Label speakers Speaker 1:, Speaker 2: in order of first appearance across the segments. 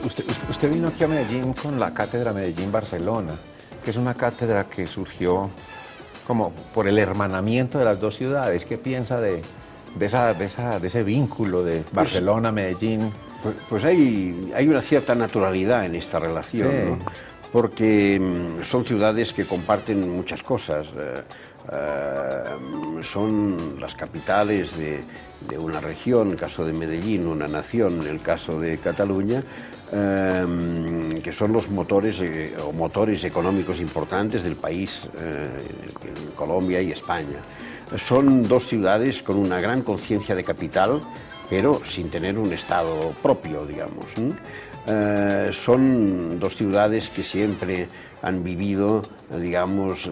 Speaker 1: Usted vino aquí a Medellín con la cátedra Medellín-Barcelona, que es una cátedra que surgió como por el hermanamiento de las dos ciudades. ¿Qué piensa de ese vínculo de Barcelona-Medellín?
Speaker 2: Pues hay una cierta naturalidad en esta relación,
Speaker 1: Sí.
Speaker 2: ¿no? Porque son ciudades que comparten muchas cosas. Son las capitales de una región, en el caso de Medellín, una nación, en el caso de Cataluña, que son los motores económicos importantes del país, en Colombia y España. Son dos ciudades con una gran conciencia de capital, pero sin tener un Estado propio, digamos. Son dos ciudades que siempre han vivido, digamos,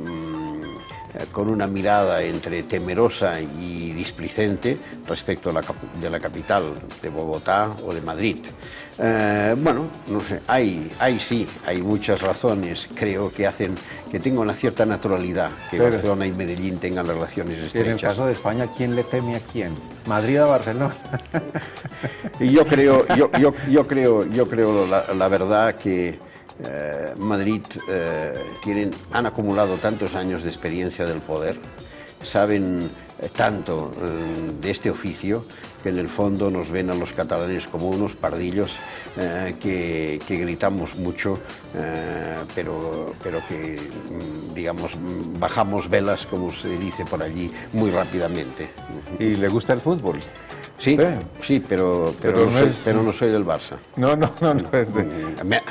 Speaker 2: con una mirada entre temerosa y displicente respecto de la capital, de Bogotá o de Madrid. Bueno, no sé, hay muchas razones, creo, que hacen que tenga una cierta naturalidad que Barcelona y Medellín tengan relaciones estrechas.
Speaker 1: En el caso de España, ¿quién le teme a quién? ¿Madrid o Barcelona?
Speaker 2: Y yo creo la verdad que Madrid han acumulado tantos años de experiencia del poder, saben tanto de este oficio, que en el fondo nos ven a los catalanes como unos pardillos que gritamos mucho, pero que, digamos, bajamos velas, como se dice por allí, muy rápidamente.
Speaker 1: ¿Y le gusta el fútbol?
Speaker 2: Sí, sí, pero no soy del Barça.
Speaker 1: No es de...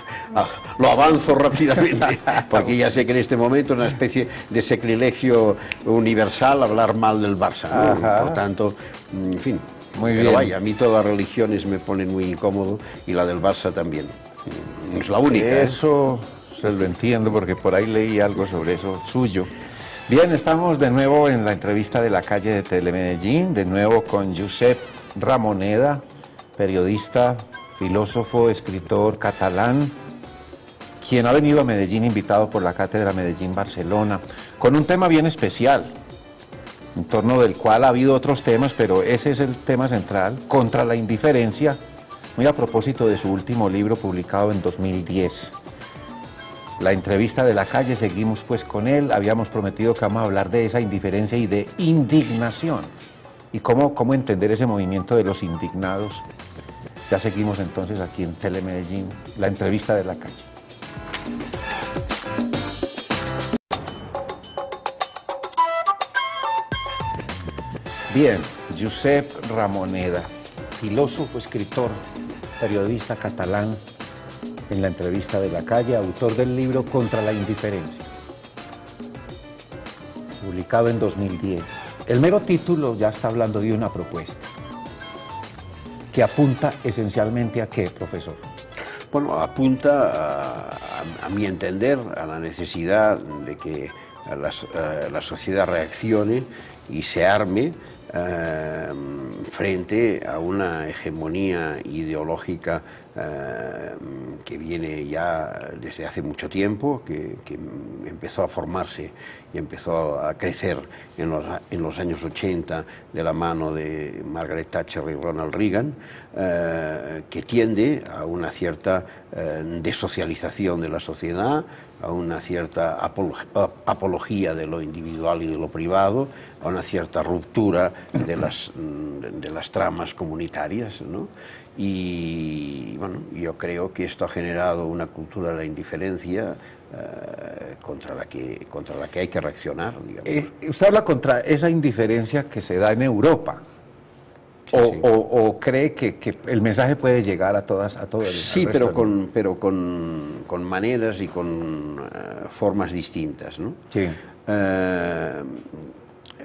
Speaker 2: Lo avanzo rápidamente, porque ya sé que en este momento es una especie de sacrilegio universal hablar mal del Barça, ¿no? Por tanto, en fin.
Speaker 1: Muy bien.
Speaker 2: Pero vaya, a mí todas las religiones me ponen muy incómodo y la del Barça también. No es la única.
Speaker 1: Eso se lo entiendo porque por ahí leí algo sobre eso suyo. Bien, estamos de nuevo en la entrevista de la calle de Telemedellín, de nuevo con Josep Ramoneda, periodista, filósofo, escritor catalán, quien ha venido a Medellín invitado por la cátedra Medellín-Barcelona, con un tema bien especial, en torno del cual ha habido otros temas, pero ese es el tema central, contra la indiferencia, muy a propósito de su último libro publicado en 2010. La entrevista de la calle, seguimos pues con él, habíamos prometido que vamos a hablar de esa indiferencia y de indignación, y cómo entender ese movimiento de los indignados. Ya seguimos entonces aquí en Telemedellín, la entrevista de la calle. Bien, Josep Ramoneda, filósofo, escritor, periodista catalán, en la entrevista de la calle, autor del libro Contra la indiferencia, publicado en 2010. El mero título ya está hablando de una propuesta que apunta esencialmente ¿a qué, profesor?
Speaker 2: Bueno, apunta, a mi entender, a la necesidad de que la sociedad reaccione y se arme frente a una hegemonía ideológica que viene ya desde hace mucho tiempo, que empezó a formarse y empezó a crecer en los años 80 de la mano de Margaret Thatcher y Ronald Reagan, que tiende a una cierta desocialización de la sociedad, a una cierta apología de lo individual y de lo privado, a una cierta ruptura de las tramas comunitarias, ¿no? Y bueno, yo creo que esto ha generado una cultura de la indiferencia contra la que hay que reaccionar, digamos.
Speaker 1: Usted habla contra esa indiferencia que se da en Europa. ¿O cree que el mensaje puede llegar a todos?
Speaker 2: Sí, pero con maneras y con formas distintas, ¿no?
Speaker 1: Sí.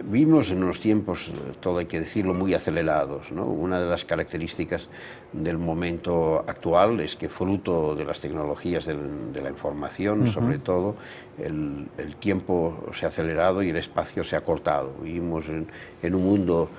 Speaker 2: Vivimos en unos tiempos, todo hay que decirlo, muy acelerados, ¿no? Una de las características del momento actual es que, fruto de las tecnologías de la información, sobre todo, el tiempo se ha acelerado y el espacio se ha cortado. Vivimos en un mundo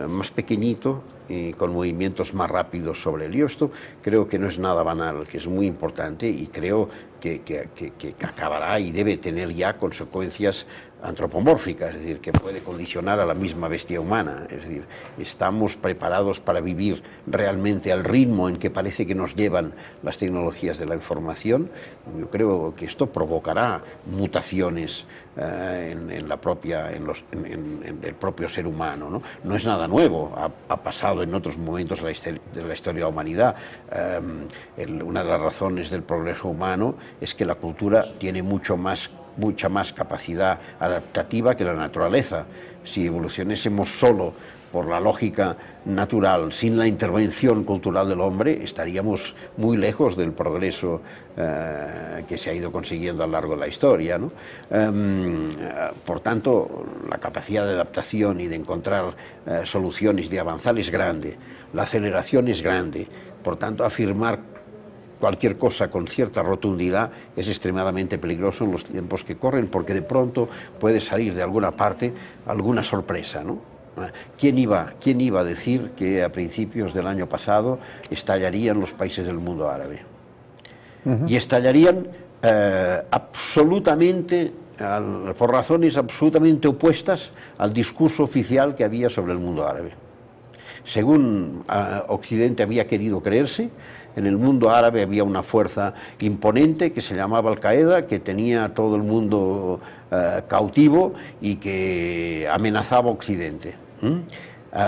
Speaker 2: más pequeñito y con movimientos más rápidos sobre él. Y esto creo que no es nada banal, que es muy importante, y creo que acabará y debe tener ya consecuencias antropomórficas, es decir, que puede condicionar a la misma bestia humana. Es decir, estamos preparados para vivir realmente al ritmo en que parece que nos llevan las tecnologías de la información. Yo creo que esto provocará mutaciones en el propio ser humano, ¿no? No es nada nuevo, ha pasado en otros momentos de la historia de la humanidad. Una de las razones del progreso humano es que la cultura tiene mucha más capacidad adaptativa que la naturaleza. Si evolucionásemos solo por la lógica natural, sin la intervención cultural del hombre, estaríamos muy lejos del progreso que se ha ido consiguiendo a lo largo de la historia, ¿no? Por tanto, la capacidad de adaptación y de encontrar soluciones, de avanzar es grande, la aceleración es grande. Por tanto, afirmar cualquier cosa con cierta rotundidad es extremadamente peligroso en los tiempos que corren, porque de pronto puede salir de alguna parte alguna sorpresa, ¿no? ¿Quién iba a decir que a principios del año pasado estallarían los países del mundo árabe? Y estallarían absolutamente, por razones absolutamente opuestas al discurso oficial que había sobre el mundo árabe. Según Occidente había querido creerse, en el mundo árabe había una fuerza imponente que se llamaba Al-Qaeda, que tenía a todo el mundo cautivo y que amenazaba a Occidente.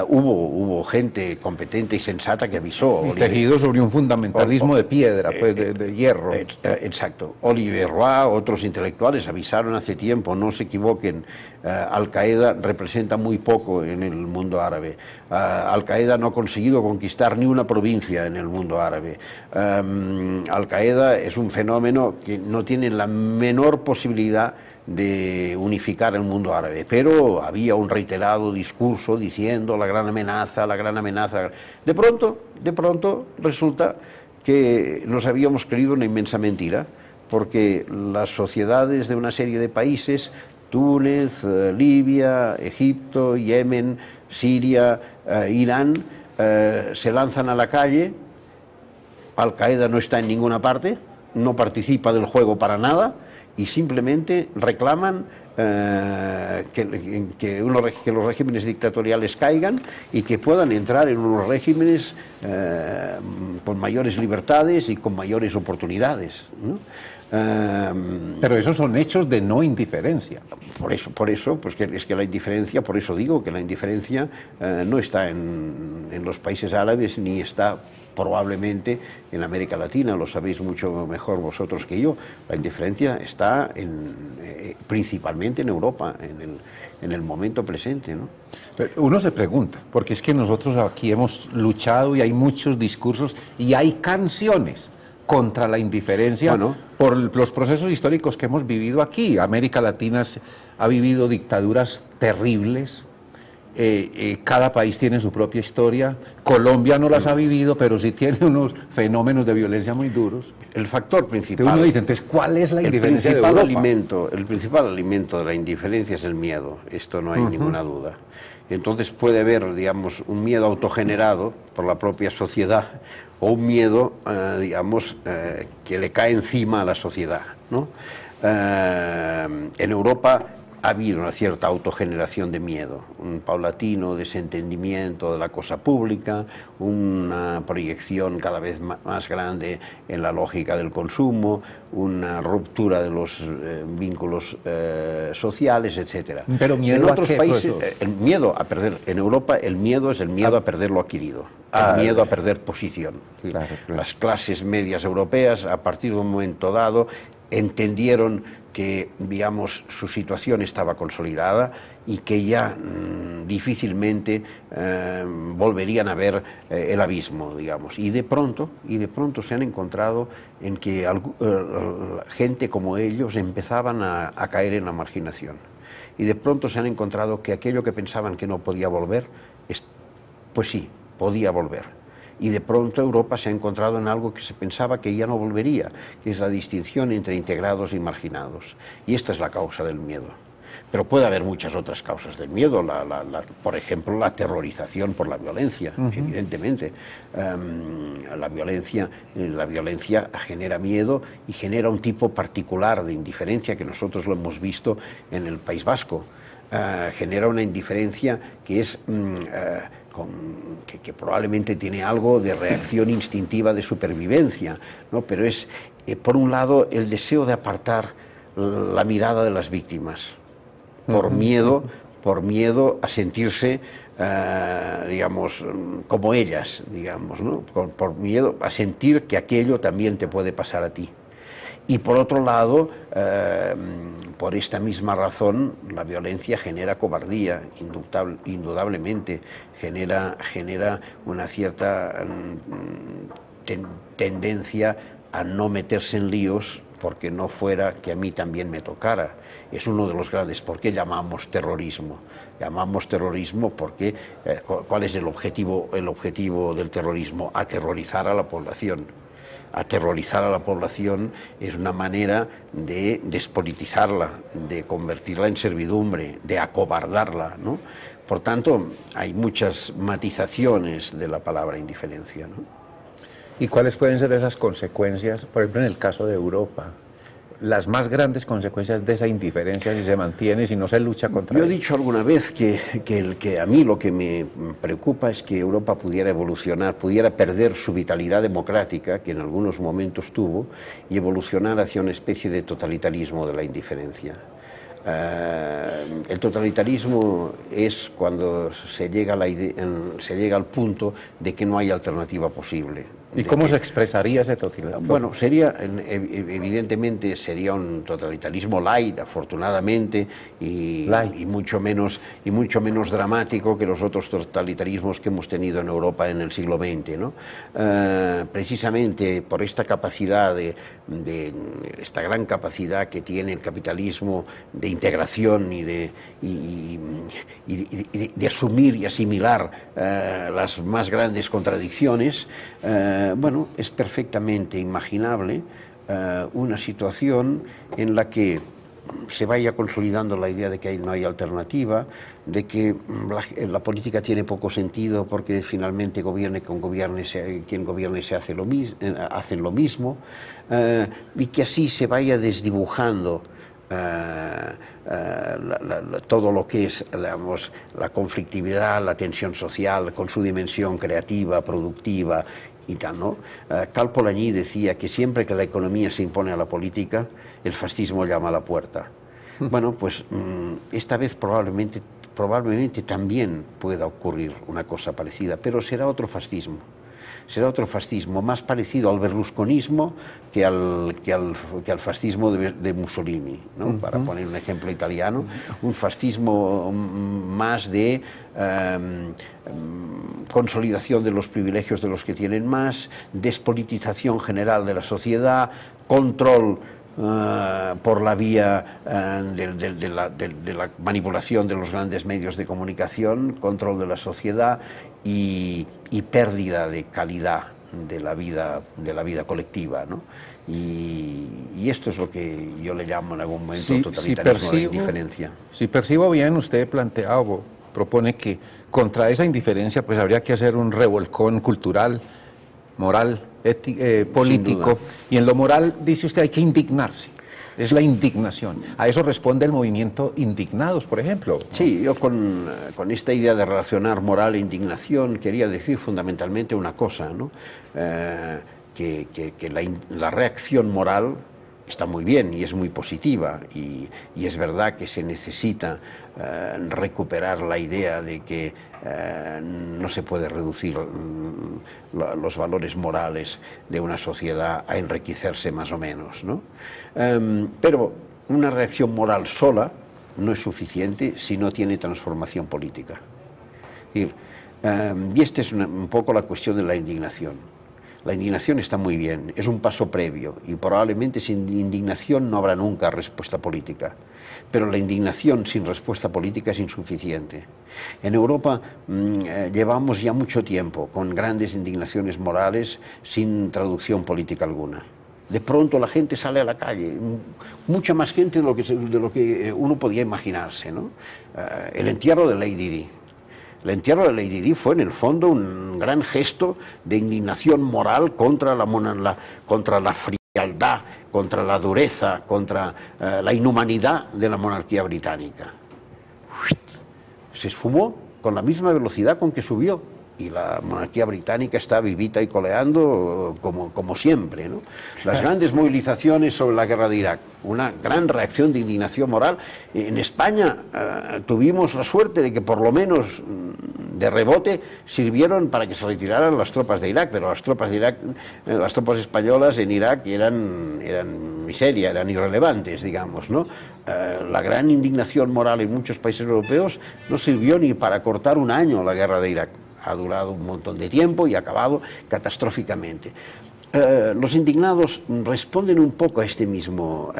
Speaker 2: Hubo gente competente y sensata que avisó.
Speaker 1: Y tejido sobre un fundamentalismo de piedra, pues de hierro.
Speaker 2: Exacto. Olivier Roy, otros intelectuales avisaron hace tiempo, no se equivoquen, Al-Qaeda representa muy poco en el mundo árabe. Al-Qaeda no ha conseguido conquistar ni una provincia en el mundo árabe. Al-Qaeda es un fenómeno que no tiene la menor posibilidad de unificar el mundo árabe, pero había un reiterado discurso diciendo la gran amenaza, la gran amenaza. De pronto resulta que nos habíamos creído una inmensa mentira, porque las sociedades de una serie de países, Túnez, Libia, Egipto, Yemen, Siria, Irán, se lanzan a la calle. Al-Qaeda no está en ninguna parte, no participa del juego para nada, y simplemente reclaman que los regímenes dictatoriales caigan y que puedan entrar en unos regímenes con mayores libertades y con mayores oportunidades, ¿no?
Speaker 1: Pero esos son hechos de no indiferencia.
Speaker 2: Por eso, pues es que la indiferencia, por eso digo que la indiferencia no está en los países árabes, ni está probablemente en América Latina, lo sabéis mucho mejor vosotros que yo. La indiferencia está principalmente en Europa, en el momento presente, ¿no?
Speaker 1: Pero uno se pregunta, porque es que nosotros aquí hemos luchado y hay muchos discursos y hay canciones contra la indiferencia, bueno, por los procesos históricos que hemos vivido aquí. América Latina ha vivido dictaduras terribles. Cada país tiene su propia historia. Colombia no las ha vivido, pero sí tiene unos fenómenos de violencia muy duros.
Speaker 2: El factor principal...
Speaker 1: Uno dice, entonces, ¿cuál es la indiferencia de Europa?
Speaker 2: El principal alimento de la indiferencia es el miedo. Esto no hay ninguna duda. Entonces puede haber, digamos, un miedo autogenerado por la propia sociedad o un miedo, digamos, que le cae encima a la sociedad, ¿no? En Europa ha habido una cierta autogeneración de miedo, un paulatino desentendimiento de la cosa pública, una proyección cada vez más grande en la lógica del consumo, una ruptura de los vínculos sociales,
Speaker 1: etc. Pero miedo
Speaker 2: en otros países, el miedo a perder, en Europa el miedo es el miedo a perder lo adquirido, el miedo a perder posición. Claro. Las clases medias europeas, a partir de un momento dado, entendieron que, digamos, su situación estaba consolidada y que ya difícilmente volverían a ver el abismo, digamos. Y de pronto se han encontrado en que gente como ellos empezaban a caer en la marginación. Y de pronto se han encontrado que aquello que pensaban que no podía volver, pues sí, podía volver. Y de pronto Europa se ha encontrado en algo que se pensaba que ya no volvería, que es la distinción entre integrados y marginados. Y esta es la causa del miedo. Pero puede haber muchas otras causas del miedo, por ejemplo, la terrorización por la violencia, evidentemente. La violencia genera miedo y genera un tipo particular de indiferencia que nosotros lo hemos visto en el País Vasco. Genera una indiferencia que es que probablemente tiene algo de reacción instintiva de supervivencia, ¿no? Pero es, por un lado, el deseo de apartar la mirada de las víctimas, por miedo a sentirse, digamos, como ellas, digamos, ¿no? Por miedo a sentir que aquello también te puede pasar a ti. Y por otro lado, por esta misma razón, la violencia genera cobardía, indudablemente, genera una cierta tendencia a no meterse en líos porque no fuera que a mí también me tocara. Es uno de los grandes. ¿Por qué llamamos terrorismo? Llamamos terrorismo porque, ¿cuál es el objetivo del terrorismo? Aterrorizar a la población. Aterrorizar a la población es una manera de despolitizarla, de convertirla en servidumbre, de acobardarla, ¿no? Por tanto, hay muchas matizaciones de la palabra indiferencia, ¿no?
Speaker 1: ¿Y cuáles pueden ser esas consecuencias, por ejemplo, en el caso de Europa? Las más grandes consecuencias de esa indiferencia si se mantiene, si no se lucha contra
Speaker 2: ella.
Speaker 1: Yo
Speaker 2: he dicho alguna vez que a mí lo que me preocupa es que Europa pudiera evolucionar, pudiera perder su vitalidad democrática, que en algunos momentos tuvo, y evolucionar hacia una especie de totalitarismo de la indiferencia. El totalitarismo es cuando se llega al punto de que no hay alternativa posible.
Speaker 1: ¿Y cómo se expresaría ese totalitarismo?
Speaker 2: Bueno, evidentemente sería un totalitarismo light, afortunadamente, y mucho menos dramático que los otros totalitarismos que hemos tenido en Europa en el siglo XX, ¿no? Precisamente por esta capacidad, esta gran capacidad que tiene el capitalismo de integración y de asumir y asimilar las más grandes contradicciones, bueno, es perfectamente imaginable una situación en la que se vaya consolidando la idea de que no hay alternativa, de que la política tiene poco sentido porque finalmente quien gobierne se hace lo mismo, y que así se vaya desdibujando todo lo que es, digamos, la conflictividad, la tensión social, con su dimensión creativa, productiva y tal, ¿no? Cal Polanyi decía que siempre que la economía se impone a la política, el fascismo llama a la puerta. Bueno, pues esta vez probablemente también pueda ocurrir una cosa parecida, pero será otro fascismo. Será otro fascismo más parecido al berlusconismo que al fascismo de Mussolini, ¿no? Para poner un ejemplo italiano, un fascismo más de consolidación de los privilegios de los que tienen más, despolitización general de la sociedad, control por la vía de la manipulación de los grandes medios de comunicación, control de la sociedad y pérdida de calidad de la vida colectiva, ¿no? Y esto es lo que yo le llamo en algún momento totalitarismo de indiferencia.
Speaker 1: Si percibo bien, usted propone que contra esa indiferencia pues habría que hacer un revolcón cultural, moral, político, y en lo moral, dice usted, hay que indignarse. Es la indignación. ¿A eso responde el movimiento Indignados, por ejemplo?
Speaker 2: Sí, yo con esta idea de relacionar moral e indignación quería decir fundamentalmente una cosa, ¿no? Que la reacción moral está muy bien y es muy positiva, y es verdad que se necesita recuperar la idea de que no se puede reducir los valores morales de una sociedad a enriquecerse más o menos, ¿no? Pero una reacción moral sola no es suficiente si no tiene transformación política. Y esta es un poco la cuestión de la indignación. La indignación está muy bien, es un paso previo, y probablemente sin indignación no habrá nunca respuesta política. Pero la indignación sin respuesta política es insuficiente. En Europa llevamos ya mucho tiempo con grandes indignaciones morales sin traducción política alguna. de pronto la gente sale a la calle, mucha más gente de lo que uno podía imaginarse, ¿no? El entierro de Lady Di. El entierro de Lady Di fue en el fondo un gran gesto de indignación moral contra la frialdad, contra la dureza, contra la inhumanidad de la monarquía británica. Se esfumó con la misma velocidad con que subió, y la monarquía británica está vivita y coleando como siempre, ¿no? Las grandes movilizaciones sobre la guerra de Irak, una gran reacción de indignación moral. En España tuvimos la suerte de que por lo menos de rebote sirvieron para que se retiraran las tropas de Irak, pero las tropas de Irak, las tropas españolas en Irak eran miseria, eran irrelevantes, digamos, ¿no? La gran indignación moral en muchos países europeos no sirvió ni para cortar un año la guerra de Irak. Ha durado un montón de tiempo y ha acabado catastróficamente. Los indignados responden un poco a este mismo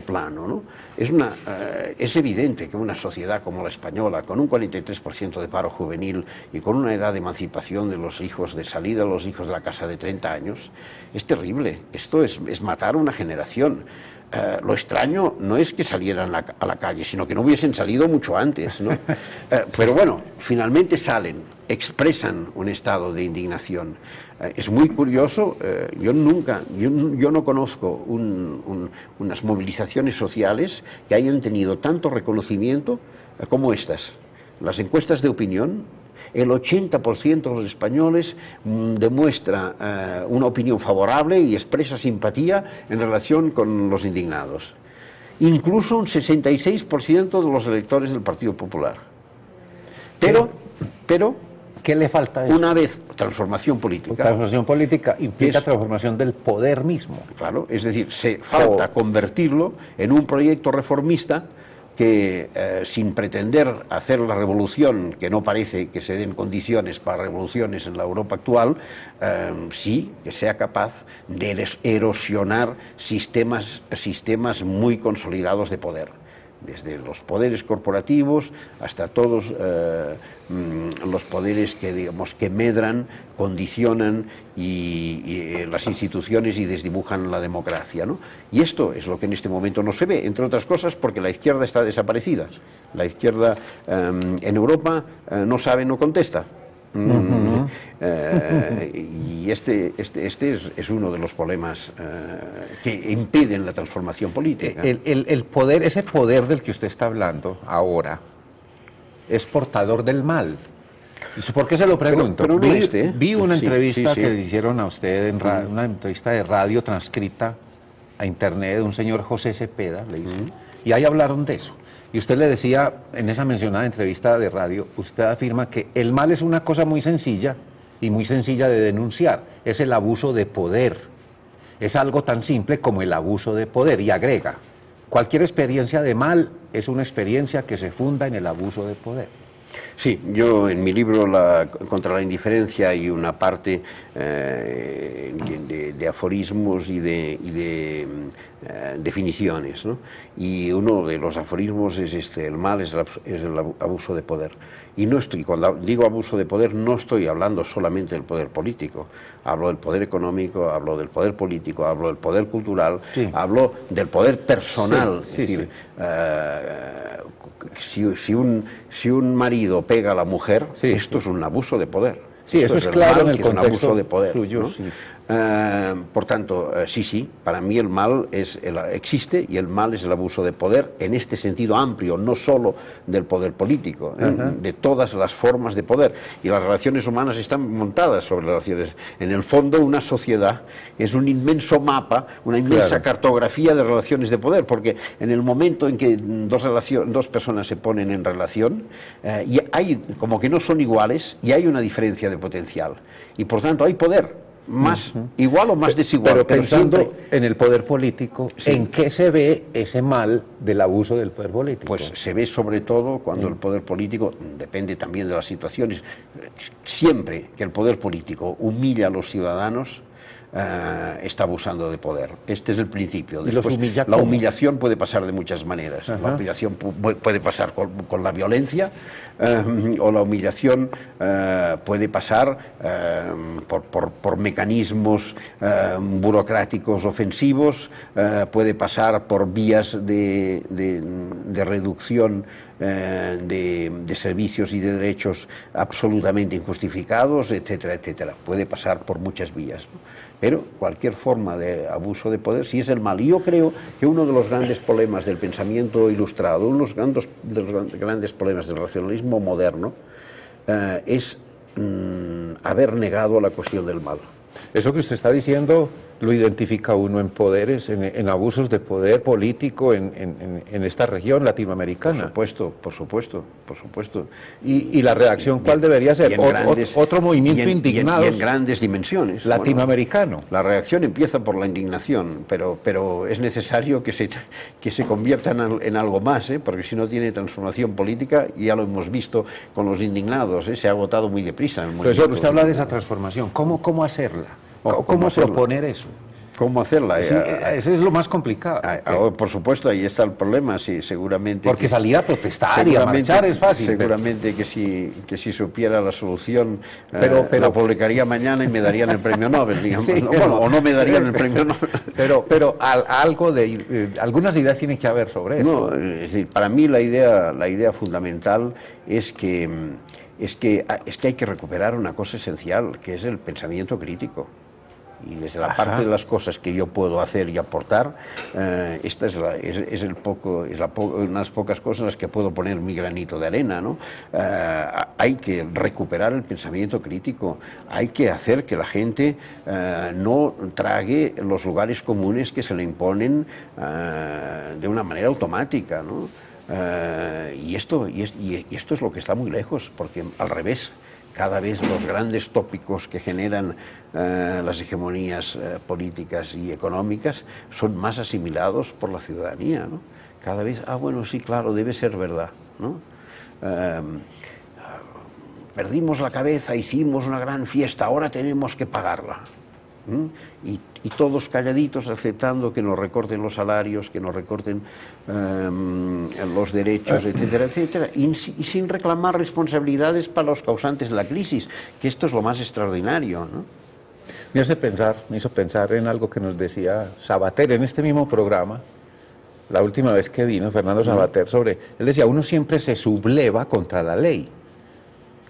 Speaker 2: plano, ¿no? Es evidente que una sociedad como la española, con un 43% de paro juvenil y con una edad de emancipación de los hijos, de salida de los hijos de la casa de 30 años, es terrible. Esto es matar una generación. Lo extraño no es que salieran a la calle, sino que no hubiesen salido mucho antes, ¿no? Pero bueno, finalmente salen, expresan un estado de indignación. Es muy curioso, yo no conozco unas movilizaciones sociales que hayan tenido tanto reconocimiento como estas. Las encuestas de opinión, el 80% de los españoles demuestra una opinión favorable y expresa simpatía en relación con los indignados. Incluso un 66% de los electores del Partido Popular. Pero
Speaker 1: ¿qué le falta a eso?
Speaker 2: Una vez, transformación política.
Speaker 1: Transformación política implica transformación del poder mismo.
Speaker 2: Claro, es decir, falta convertirlo en un proyecto reformista que, sin pretender hacer la revolución, que no parece que se den condiciones para revoluciones en la Europa actual, sí que sea capaz de erosionar sistemas muy consolidados de poder, desde los poderes corporativos hasta todos los poderes que, digamos, que medran, condicionan y las instituciones y desdibujan la democracia, ¿no? Y esto es lo que en este momento no se ve, entre otras cosas porque la izquierda está desaparecida. La izquierda en Europa no sabe, no contesta. Y este es uno de los problemas que impiden la transformación política.
Speaker 1: El poder, ese poder del que usted está hablando ahora, es portador del mal. ¿Por qué se lo pregunto?
Speaker 2: Pero no
Speaker 1: vi una entrevista
Speaker 2: sí.
Speaker 1: que le hicieron a usted, una entrevista de radio transcrita a internet de un señor José Cepeda, le hizo, y ahí hablaron de eso. Y usted le decía, en esa mencionada entrevista de radio, usted afirma que el mal es una cosa muy sencilla y muy sencilla de denunciar, es el abuso de poder. Es algo tan simple como el abuso de poder, y agrega, cualquier experiencia de mal es una experiencia que se funda en el abuso de poder.
Speaker 2: Sí, yo en mi libro Contra la indiferencia hay una parte de aforismos y de definiciones, ¿no? Y uno de los aforismos es el mal es el abuso de poder. Y cuando digo abuso de poder, no estoy hablando solamente del poder político, hablo del poder económico, hablo del poder político, hablo del poder cultural, sí, hablo del poder personal.
Speaker 1: Sí,
Speaker 2: es decir, si un marido pega a la mujer, esto es un abuso de poder.
Speaker 1: Sí, eso es claro en el contexto
Speaker 2: un abuso de poder
Speaker 1: suyo, ¿no?
Speaker 2: Sí. Por tanto, sí, para mí el mal existe, y el mal es el abuso de poder en este sentido amplio, no solo del poder político, de todas las formas de poder. Y las relaciones humanas están montadas sobre relaciones. En el fondo, una sociedad es un inmenso mapa, una inmensa cartografía de relaciones de poder, porque en el momento en que dos personas se ponen en relación, y hay como que no son iguales, y hay una diferencia de potencial, y por tanto hay poder. Más igual o más desigual.
Speaker 1: Pero pensando
Speaker 2: siempre
Speaker 1: en el poder político, ¿en qué se ve ese mal del abuso del poder político?
Speaker 2: Pues se ve sobre todo cuando el poder político, depende también de las situaciones, siempre que el poder político humilla a los ciudadanos, está abusando de poder. Este es el principio.
Speaker 1: ¿Y los humilla
Speaker 2: la
Speaker 1: cómo?
Speaker 2: humillación puede pasar de muchas maneras. La humillación puede pasar con la violencia, o la humillación puede pasar por mecanismos burocráticos ofensivos, puede pasar por vías de reducción de servicios y de derechos absolutamente injustificados, etcétera, etcétera. Puede pasar por muchas vías, ¿no? Pero cualquier forma de abuso de poder sí es el mal. Y yo creo que uno de los grandes problemas del pensamiento ilustrado, uno de los grandes problemas del racionalismo moderno, es haber negado la cuestión del mal.
Speaker 1: Eso que usted está diciendo lo identifica uno en poderes, en abusos de poder político en esta región latinoamericana.
Speaker 2: Por supuesto.
Speaker 1: ¿Y la reacción cuál debería ser? Otro movimiento indignado.
Speaker 2: Y en grandes dimensiones.
Speaker 1: Latinoamericano.
Speaker 2: Bueno, la reacción empieza por la indignación, pero es necesario que se convierta en algo más, porque si no tiene transformación política, y ya lo hemos visto con los indignados, se ha agotado muy deprisa.
Speaker 1: Profesor, usted habla de esa transformación. ¿Cómo hacerla? ¿Cómo proponer eso?
Speaker 2: ¿Cómo hacerla?
Speaker 1: Sí, ese es lo más complicado.
Speaker 2: Por supuesto, ahí está el problema, sí, seguramente.
Speaker 1: Porque salir a protestar y a marchar es fácil.
Speaker 2: Seguramente que si supiera la solución, la publicaría mañana y me darían el premio Nobel, digamos.
Speaker 1: Sí,
Speaker 2: o no me darían el premio Nobel.
Speaker 1: Pero algunas ideas tiene que haber sobre eso.
Speaker 2: No, es decir, para mí la idea fundamental es que hay que recuperar una cosa esencial, que es el pensamiento crítico. Y desde la parte de las cosas que yo puedo hacer y aportar, esta es unas pocas cosas en las que puedo poner mi granito de arena, ¿no? Hay que recuperar el pensamiento crítico, hay que hacer que la gente no trague los lugares comunes que se le imponen de una manera automática, ¿no? Y esto es lo que está muy lejos, porque al revés, cada vez los grandes tópicos que generan las hegemonías políticas y económicas son más asimilados por la ciudadanía, ¿no? Cada vez, bueno, sí, claro, debe ser verdad, ¿no? Perdimos la cabeza, hicimos una gran fiesta, ahora tenemos que pagarla. Y todos calladitos aceptando que nos recorten los salarios, que nos recorten los derechos, etcétera, etcétera, y sin reclamar responsabilidades para los causantes de la crisis, que esto es lo más extraordinario, ¿no?
Speaker 1: Me hizo pensar en algo que nos decía Sabater en este mismo programa, la última vez que vino Fernando Sabater, él decía, uno siempre se subleva contra la ley,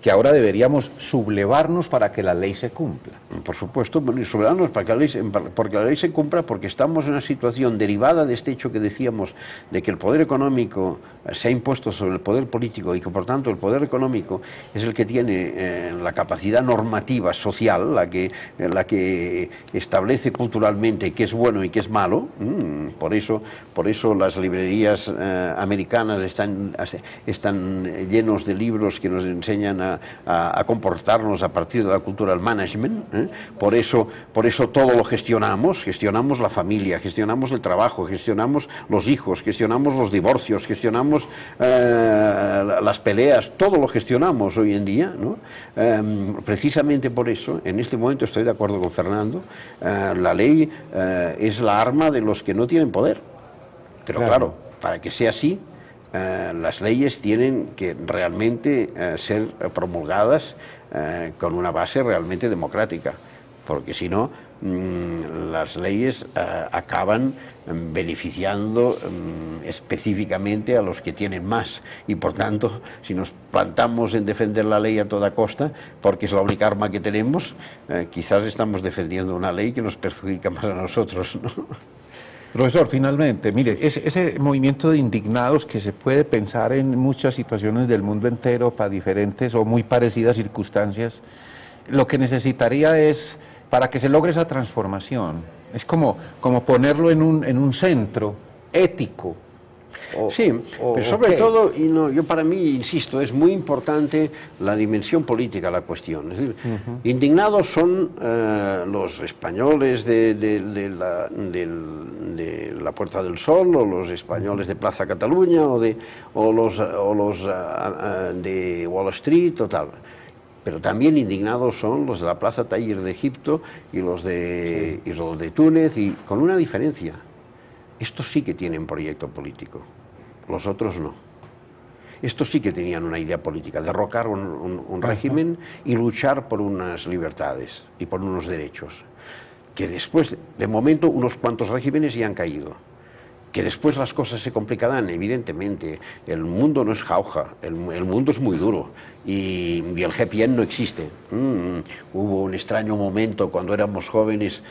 Speaker 1: que ahora deberíamos sublevarnos para que la ley se cumpla.
Speaker 2: Por supuesto, sublevarnos para que porque la ley se cumpla, porque estamos en una situación derivada de este hecho que decíamos, de que el poder económico se ha impuesto sobre el poder político y que por tanto el poder económico es el que tiene la capacidad normativa social, la que establece culturalmente qué es bueno y qué es malo. Por eso las librerías americanas están llenos de libros que nos enseñan a comportarnos a partir de la cultura del management. Por eso todo lo gestionamos la familia, gestionamos el trabajo, gestionamos los hijos, gestionamos los divorcios, gestionamos las peleas, todo lo gestionamos hoy en día, ¿no? Precisamente por eso, en este momento estoy de acuerdo con Fernando, la ley es la arma de los que no tienen poder, pero claro, para que sea así, las leyes tienen que realmente ser promulgadas con una base realmente democrática, porque si no, las leyes acaban beneficiando específicamente a los que tienen más, y por tanto, si nos plantamos en defender la ley a toda costa, porque es la única arma que tenemos, quizás estamos defendiendo una ley que nos perjudica más a nosotros, ¿no?
Speaker 1: Profesor, finalmente, mire, ese movimiento de indignados que se puede pensar en muchas situaciones del mundo entero para diferentes o muy parecidas circunstancias, lo que necesitaría es, para que se logre esa transformación, es como ponerlo en un centro ético.
Speaker 2: Sí, pero sobre todo, yo para mí, insisto, es muy importante la dimensión política de la cuestión. Es decir, indignados son los españoles de la Puerta del Sol, o los españoles de Plaza Cataluña, o los de Wall Street, o tal. Pero también indignados son los de la Plaza Tahrir de Egipto y los de Túnez, y con una diferencia. Estos sí que tienen proyecto político, los otros no. Estos sí que tenían una idea política, derrocar un régimen y luchar por unas libertades y por unos derechos. Que después, de momento, unos cuantos regímenes ya han caído. Que después las cosas se complicarán, evidentemente. El mundo no es jauja, el mundo es muy duro y el happy end no existe. Hubo un extraño momento cuando éramos jóvenes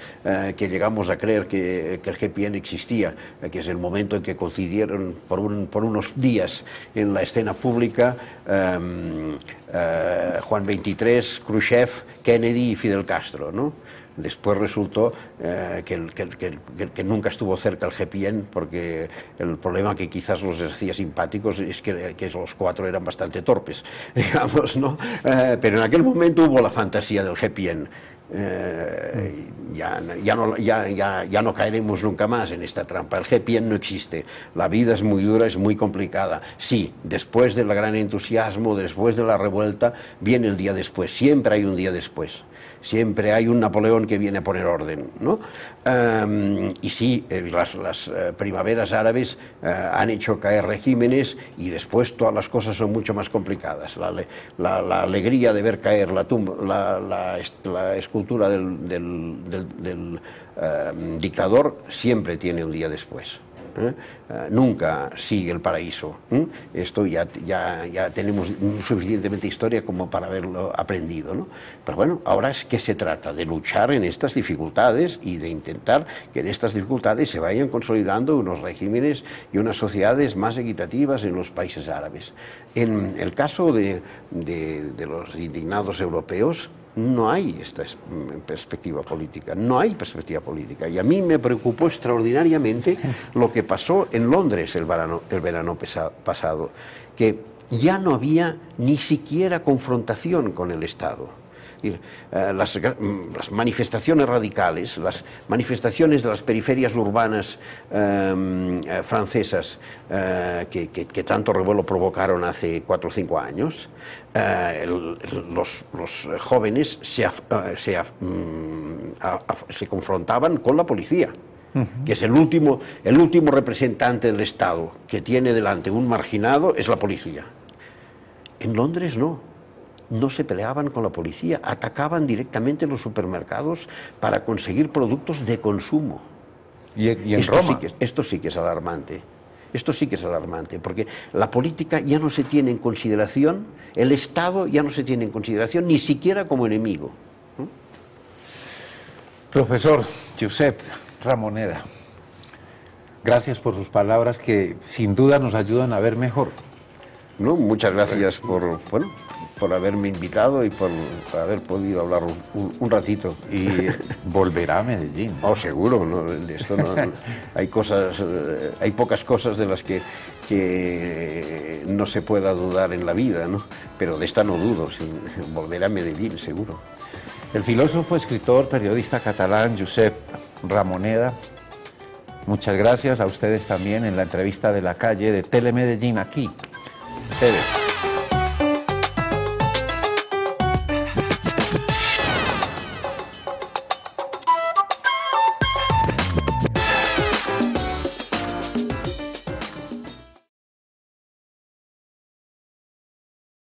Speaker 2: que llegamos a creer que el happy end existía, que es el momento en que coincidieron por unos días en la escena pública Juan XXIII, Khrushchev, Kennedy y Fidel Castro, ¿no? Después resultó que nunca estuvo cerca el happy end, porque el problema que quizás los hacía simpáticos es que los cuatro eran bastante torpes, digamos, ¿no? Pero en aquel momento hubo la fantasía del happy end. Ya no caeremos nunca más en esta trampa. El happy end no existe. La vida es muy dura, es muy complicada. Sí, después del gran entusiasmo, después de la revuelta, viene el día después. Siempre hay un día después. Siempre hay un Napoleón que viene a poner orden, ¿no? Y sí, las primaveras árabes han hecho caer regímenes, y después todas las cosas son mucho más complicadas. La alegría de ver caer la escultura del dictador siempre tiene un día después. Nunca sigue el paraíso. Esto ya tenemos suficientemente historia como para haberlo aprendido, ¿no? Pero bueno, ahora es que se trata de luchar en estas dificultades y de intentar que en estas dificultades se vayan consolidando unos regímenes y unas sociedades más equitativas en los países árabes. En el caso de los indignados europeos, no hay esta perspectiva política, no hay perspectiva política. Y a mí me preocupó extraordinariamente lo que pasó en Londres el verano pasado, que ya no había ni siquiera confrontación con el Estado. Las manifestaciones radicales, las manifestaciones de las periferias urbanas francesas que tanto revuelo provocaron hace 4 o 5 años, los jóvenes se confrontaban con la policía, que es el último representante del Estado que tiene delante un marginado, es la policía. En Londres no se peleaban con la policía, atacaban directamente los supermercados para conseguir productos de consumo.
Speaker 1: ¿Y en Roma?
Speaker 2: Esto sí que es alarmante. Esto sí que es alarmante, porque la política ya no se tiene en consideración, el Estado ya no se tiene en consideración ni siquiera como enemigo.
Speaker 1: Profesor Josep Ramoneda, gracias por sus palabras que sin duda nos ayudan a ver mejor.
Speaker 2: No, muchas gracias por haberme invitado y por haber podido hablar un ratito.
Speaker 1: Y volverá a Medellín.
Speaker 2: Oh, seguro, ¿no? De esto hay pocas cosas de las que no se pueda dudar en la vida, ¿no? Pero de esta no dudo, volverá a Medellín, seguro.
Speaker 1: El filósofo, escritor, periodista catalán Josep Ramoneda, muchas gracias a ustedes también en la entrevista de la calle de Telemedellín aquí. Ustedes.